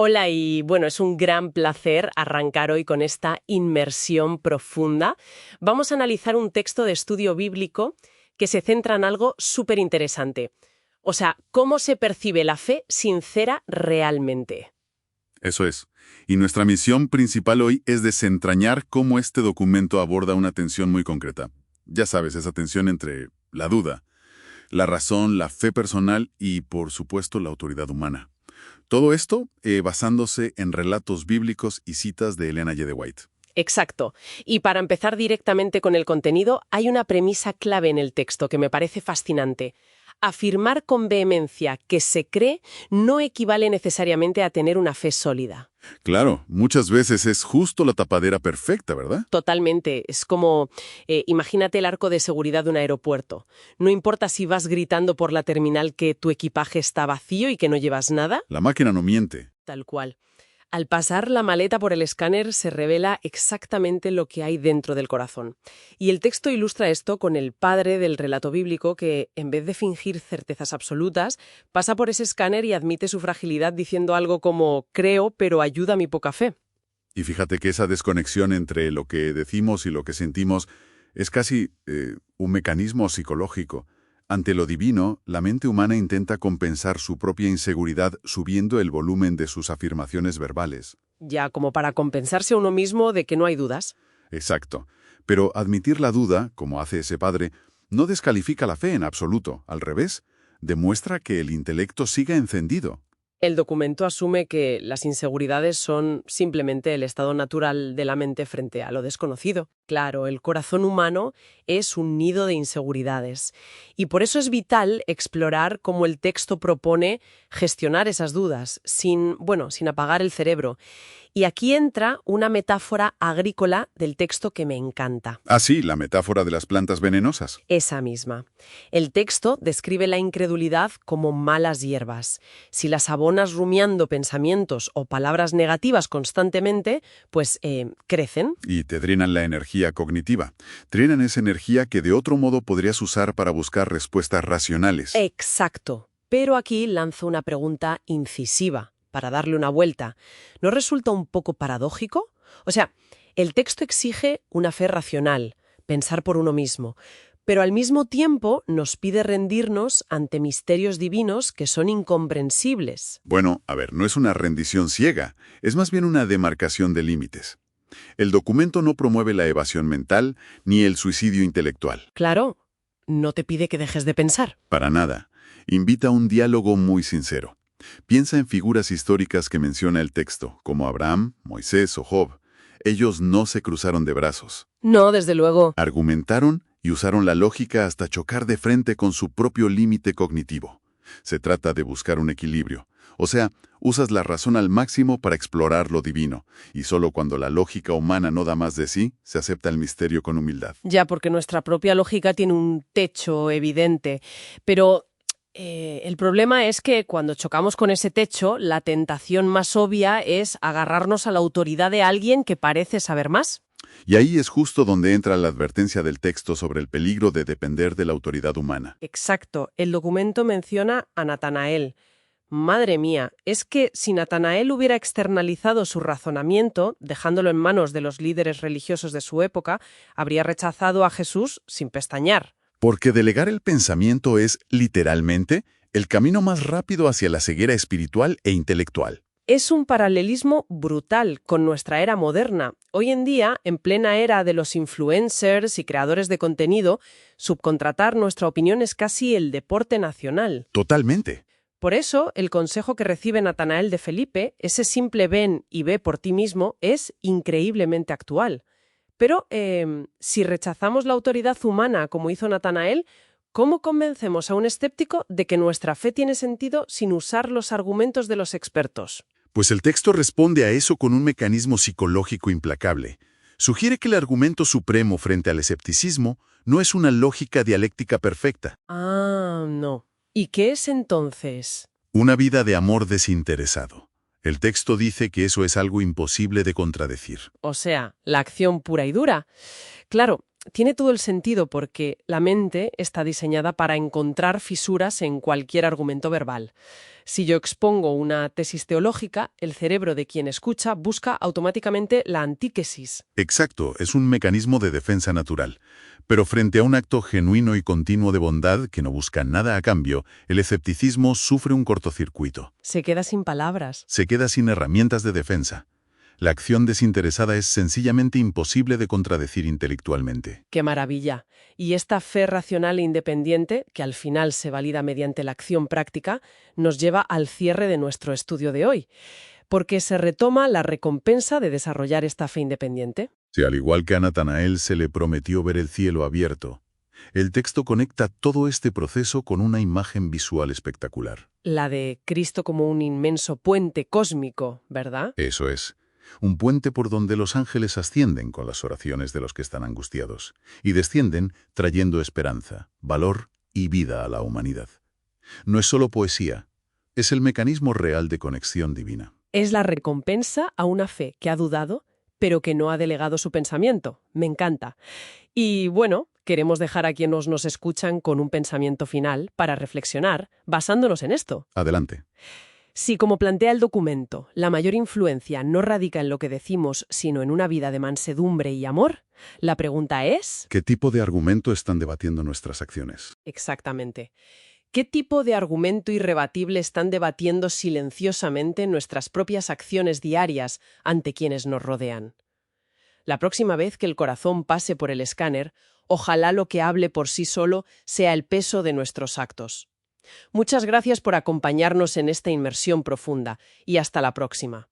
Hola y bueno, es un gran placer arrancar hoy con esta inmersión profunda. Vamos a analizar un texto de estudio bíblico que se centra en algo súper interesante. O sea, cómo se percibe la fe sincera realmente. Eso es. Y nuestra misión principal hoy es desentrañar cómo este documento aborda una tensión muy concreta. Ya sabes, esa tensión entre la duda, la razón, la fe personal y, por supuesto, la autoridad humana. Todo esto basándose en relatos bíblicos y citas de Ellen G. White. Exacto. Y para empezar directamente con el contenido, hay una premisa clave en el texto que me parece fascinante. Afirmar con vehemencia que se cree no equivale necesariamente a tener una fe sólida. Claro, muchas veces es justo la tapadera perfecta, ¿verdad? Totalmente. Es como, imagínate el arco de seguridad de un aeropuerto. No importa si vas gritando por la terminal que tu equipaje está vacío y que no llevas nada. La máquina no miente. Tal cual. Al pasar la maleta por el escáner se revela exactamente lo que hay dentro del corazón. Y el texto ilustra esto con el padre del relato bíblico que, en vez de fingir certezas absolutas, pasa por ese escáner y admite su fragilidad diciendo algo como «creo, pero ayuda mi poca fe». Y fíjate que esa desconexión entre lo que decimos y lo que sentimos es casi un mecanismo psicológico. Ante lo divino, la mente humana intenta compensar su propia inseguridad subiendo el volumen de sus afirmaciones verbales. Ya como para compensarse a uno mismo de que no hay dudas. Exacto. Pero admitir la duda, como hace ese padre, no descalifica la fe en absoluto. Al revés, demuestra que el intelecto siga encendido. El documento asume que las inseguridades son simplemente el estado natural de la mente frente a lo desconocido. Claro, el corazón humano es un nido de inseguridades. Y por eso es vital explorar cómo el texto propone gestionar esas dudas, sin apagar el cerebro. Y aquí entra una metáfora agrícola del texto que me encanta. Ah, sí, la metáfora de las plantas venenosas. Esa misma. El texto describe la incredulidad como malas hierbas. Si las abonas rumiando pensamientos o palabras negativas constantemente, pues crecen. Y te drenan la energía cognitiva. Drenan esa energía que de otro modo podrías usar para buscar respuestas racionales. Exacto. Pero aquí lanzo una pregunta incisiva, para darle una vuelta. ¿No resulta un poco paradójico? O sea, el texto exige una fe racional, pensar por uno mismo, pero al mismo tiempo nos pide rendirnos ante misterios divinos que son incomprensibles. Bueno, a ver, no es una rendición ciega, es más bien una demarcación de límites. El documento no promueve la evasión mental ni el suicidio intelectual. Claro, no te pide que dejes de pensar. Para nada. Invita a un diálogo muy sincero. Piensa en figuras históricas que menciona el texto, como Abraham, Moisés o Job. Ellos no se cruzaron de brazos. No, desde luego. Argumentaron y usaron la lógica hasta chocar de frente con su propio límite cognitivo. Se trata de buscar un equilibrio. O sea, usas la razón al máximo para explorar lo divino, y solo cuando la lógica humana no da más de sí, se acepta el misterio con humildad. Ya, porque nuestra propia lógica tiene un techo evidente, pero el problema es que cuando chocamos con ese techo, la tentación más obvia es agarrarnos a la autoridad de alguien que parece saber más. Y ahí es justo donde entra la advertencia del texto sobre el peligro de depender de la autoridad humana. Exacto. El documento menciona a Natanael. Madre mía, es que si Natanael hubiera externalizado su razonamiento, dejándolo en manos de los líderes religiosos de su época, habría rechazado a Jesús sin pestañear. Porque delegar el pensamiento es, literalmente, el camino más rápido hacia la ceguera espiritual e intelectual. Es un paralelismo brutal con nuestra era moderna. Hoy en día, en plena era de los influencers y creadores de contenido, subcontratar nuestra opinión es casi el deporte nacional. Totalmente. Por eso, el consejo que recibe Natanael de Felipe, ese simple ven y ve por ti mismo, es increíblemente actual. Pero, si rechazamos la autoridad humana como hizo Natanael, ¿cómo convencemos a un escéptico de que nuestra fe tiene sentido sin usar los argumentos de los expertos? Pues el texto responde a eso con un mecanismo psicológico implacable. Sugiere que el argumento supremo frente al escepticismo no es una lógica dialéctica perfecta. Ah, no. ¿Y qué es entonces? Una vida de amor desinteresado. El texto dice que eso es algo imposible de contradecir. O sea, la acción pura y dura. Claro, tiene todo el sentido porque la mente está diseñada para encontrar fisuras en cualquier argumento verbal. Si yo expongo una tesis teológica, el cerebro de quien escucha busca automáticamente la antítesis. Exacto, es un mecanismo de defensa natural. Pero frente a un acto genuino y continuo de bondad que no busca nada a cambio, el escepticismo sufre un cortocircuito. Se queda sin palabras. Se queda sin herramientas de defensa. La acción desinteresada es sencillamente imposible de contradecir intelectualmente. ¡Qué maravilla! Y esta fe racional e independiente, que al final se valida mediante la acción práctica, nos lleva al cierre de nuestro estudio de hoy, porque se retoma la recompensa de desarrollar esta fe independiente. Si al igual que a Natanael se le prometió ver el cielo abierto, el texto conecta todo este proceso con una imagen visual espectacular. La de Cristo como un inmenso puente cósmico, ¿verdad? Eso es. Un puente por donde los ángeles ascienden con las oraciones de los que están angustiados y descienden trayendo esperanza, valor y vida a la humanidad. No es solo poesía, es el mecanismo real de conexión divina. Es la recompensa a una fe que ha dudado, pero que no ha delegado su pensamiento. Me encanta. Y bueno, queremos dejar a quienes nos escuchan con un pensamiento final para reflexionar, basándonos en esto. Adelante. Si, como plantea el documento, la mayor influencia no radica en lo que decimos, sino en una vida de mansedumbre y amor, la pregunta es... ¿Qué tipo de argumento están debatiendo nuestras acciones? Exactamente. ¿Qué tipo de argumento irrebatible están debatiendo silenciosamente nuestras propias acciones diarias ante quienes nos rodean? La próxima vez que el corazón pase por el escáner, ojalá lo que hable por sí solo sea el peso de nuestros actos. Muchas gracias por acompañarnos en esta inmersión profunda y hasta la próxima.